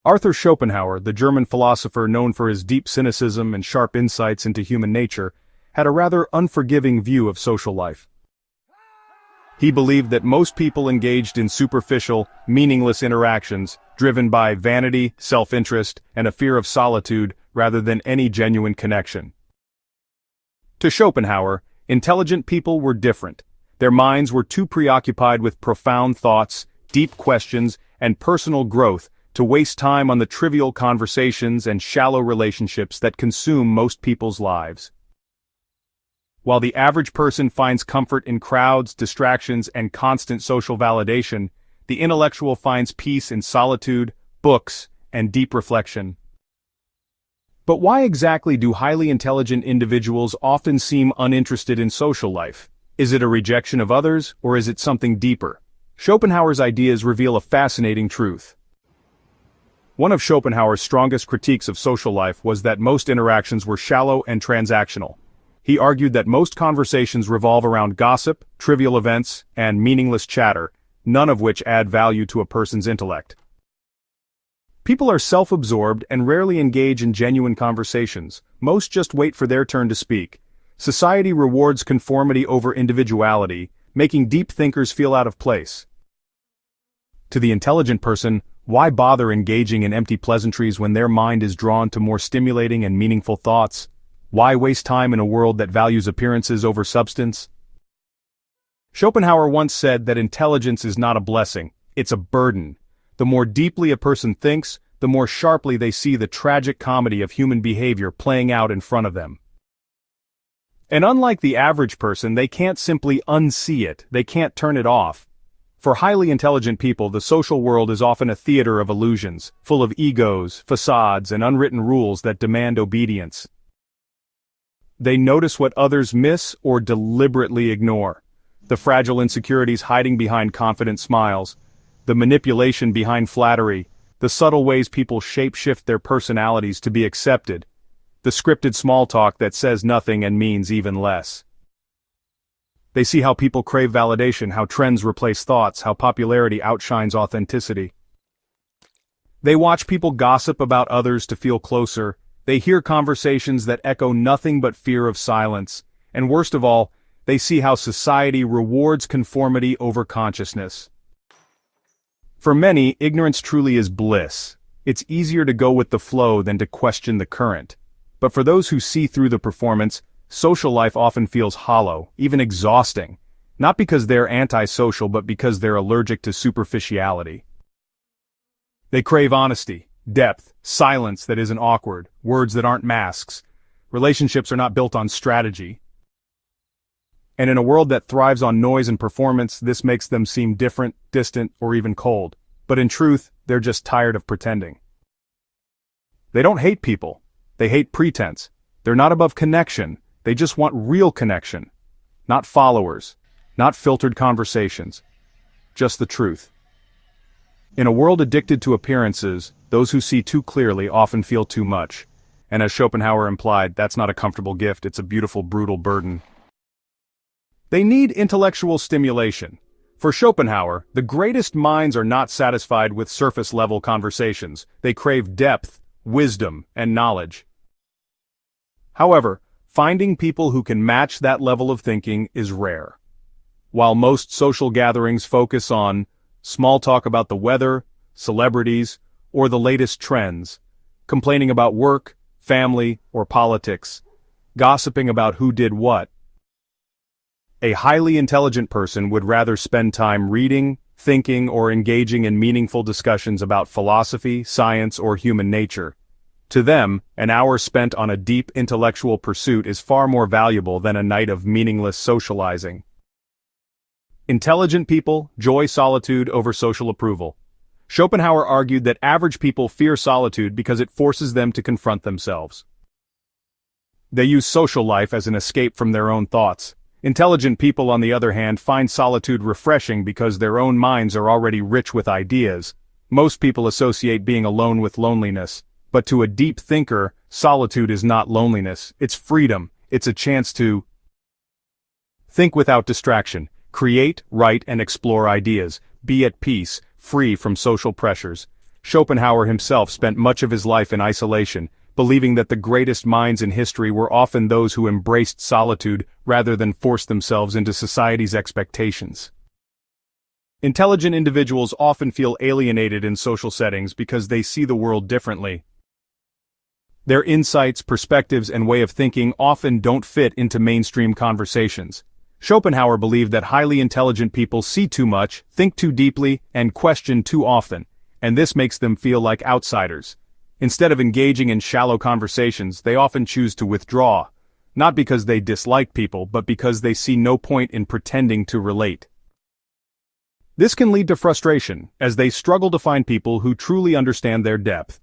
Arthur Schopenhauer, the German philosopher known for his deep cynicism and sharp insights into human nature, had a rather unforgiving view of social life. He believed that most people engaged in superficial, meaningless interactions, driven by vanity, self-interest, and a fear of solitude rather than any genuine connection. To Schopenhauer, intelligent people were different. Their minds were too preoccupied with profound thoughts, deep questions, and personal growth to waste time on the trivial conversations and shallow relationships that consume most people's lives. While the average person finds comfort in crowds, distractions, and constant social validation, the intellectual finds peace in solitude, books, and deep reflection. But why exactly do highly intelligent individuals often seem uninterested in social life? Is it a rejection of others, or is it something deeper? Schopenhauer's ideas reveal a fascinating truth. One of Schopenhauer's strongest critiques of social life was that most interactions were shallow and transactional. He argued that most conversations revolve around gossip, trivial events, and meaningless chatter, none of which add value to a person's intellect. People are self-absorbed and rarely engage in genuine conversations. Most just wait for their turn to speak. Society rewards conformity over individuality, making deep thinkers feel out of place. To the intelligent person, why bother engaging in empty pleasantries when their mind is drawn to more stimulating and meaningful thoughts? Why waste time in a world that values appearances over substance? Schopenhauer once said that intelligence is not a blessing, it's a burden. The more deeply a person thinks, the more sharply they see the tragic comedy of human behavior playing out in front of them. And unlike the average person, they can't simply unsee it, they can't turn it off. For highly intelligent people, the social world is often a theater of illusions, full of egos, facades, and unwritten rules that demand obedience. They notice what others miss or deliberately ignore. The fragile insecurities hiding behind confident smiles, the manipulation behind flattery, the subtle ways people shape-shift their personalities to be accepted, the scripted small talk that says nothing and means even less. They see how people crave validation, how trends replace thoughts, how popularity outshines authenticity. They watch people gossip about others to feel closer. They hear conversations that echo nothing but fear of silence. And worst of all, they see how society rewards conformity over consciousness. For many, ignorance truly is bliss. It's easier to go with the flow than to question the current. But for those who see through the performance, social life often feels hollow, even exhausting. Not because they're antisocial, but because they're allergic to superficiality. They crave honesty, depth, silence that isn't awkward, words that aren't masks. Relationships are not built on strategy. And in a world that thrives on noise and performance, this makes them seem different, distant, or even cold. But in truth, they're just tired of pretending. They don't hate people. They hate pretense. They're not above connection. They just want real connection. Not followers. Not filtered conversations. Just the truth. In a world addicted to appearances, those who see too clearly often feel too much. And as Schopenhauer implied, that's not a comfortable gift, it's a beautiful, brutal burden. They need intellectual stimulation. For Schopenhauer, the greatest minds are not satisfied with surface-level conversations. They crave depth, wisdom, and knowledge. However, finding people who can match that level of thinking is rare. While most social gatherings focus on small talk about the weather, celebrities, or the latest trends, complaining about work, family, or politics, gossiping about who did what, a highly intelligent person would rather spend time reading, thinking, or engaging in meaningful discussions about philosophy, science, or human nature. To them, an hour spent on a deep intellectual pursuit is far more valuable than a night of meaningless socializing. Intelligent people enjoy solitude over social approval. Schopenhauer argued that average people fear solitude because it forces them to confront themselves. They use social life as an escape from their own thoughts. Intelligent people, on the other hand, find solitude refreshing because their own minds are already rich with ideas. Most people associate being alone with loneliness. But to a deep thinker, solitude is not loneliness, it's freedom. It's a chance to think without distraction, create, write, and explore ideas, be at peace, free from social pressures. Schopenhauer himself spent much of his life in isolation, believing that the greatest minds in history were often those who embraced solitude rather than forced themselves into society's expectations. Intelligent individuals often feel alienated in social settings because they see the world differently. Their insights, perspectives, and way of thinking often don't fit into mainstream conversations. Schopenhauer believed that highly intelligent people see too much, think too deeply, and question too often, and this makes them feel like outsiders. Instead of engaging in shallow conversations, they often choose to withdraw, not because they dislike people, but because they see no point in pretending to relate. This can lead to frustration, as they struggle to find people who truly understand their depth.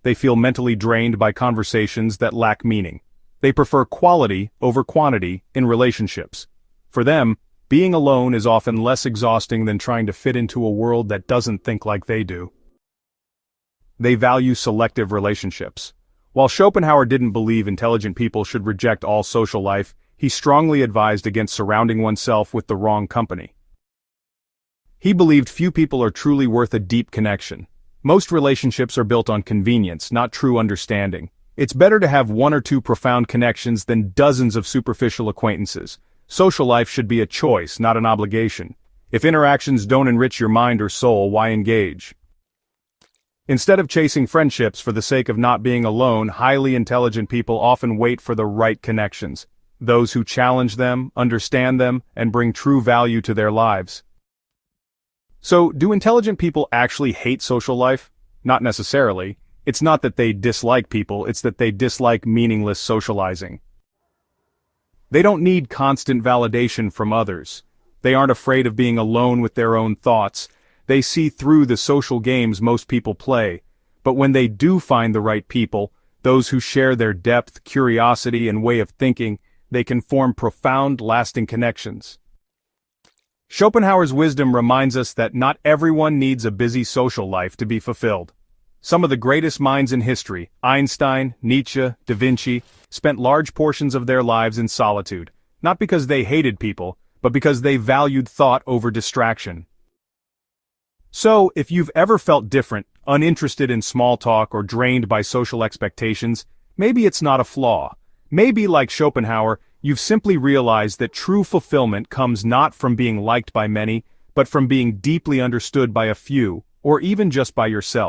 They feel mentally drained by conversations that lack meaning. They prefer quality over quantity in relationships. For them, being alone is often less exhausting than trying to fit into a world that doesn't think like they do. They value selective relationships. While Schopenhauer didn't believe intelligent people should reject all social life, he strongly advised against surrounding oneself with the wrong company. He believed few people are truly worth a deep connection. Most relationships are built on convenience, not true understanding. It's better to have one or two profound connections than dozens of superficial acquaintances. Social life should be a choice, not an obligation. If interactions don't enrich your mind or soul, why engage? Instead of chasing friendships for the sake of not being alone, highly intelligent people often wait for the right connections, those who challenge them, understand them, and bring true value to their lives. So, do intelligent people actually hate social life? Not necessarily. It's not that they dislike people, it's that they dislike meaningless socializing. They don't need constant validation from others. They aren't afraid of being alone with their own thoughts. They see through the social games most people play. But when they do find the right people, those who share their depth, curiosity, and way of thinking, they can form profound, lasting connections. Schopenhauer's wisdom reminds us that not everyone needs a busy social life to be fulfilled. Some of the greatest minds in history, Einstein, Nietzsche, Da Vinci, spent large portions of their lives in solitude, not because they hated people, but because they valued thought over distraction. So, if you've ever felt different, uninterested in small talk, or drained by social expectations, maybe it's not a flaw. Maybe, like Schopenhauer, you've simply realized that true fulfillment comes not from being liked by many, but from being deeply understood by a few, or even just by yourself.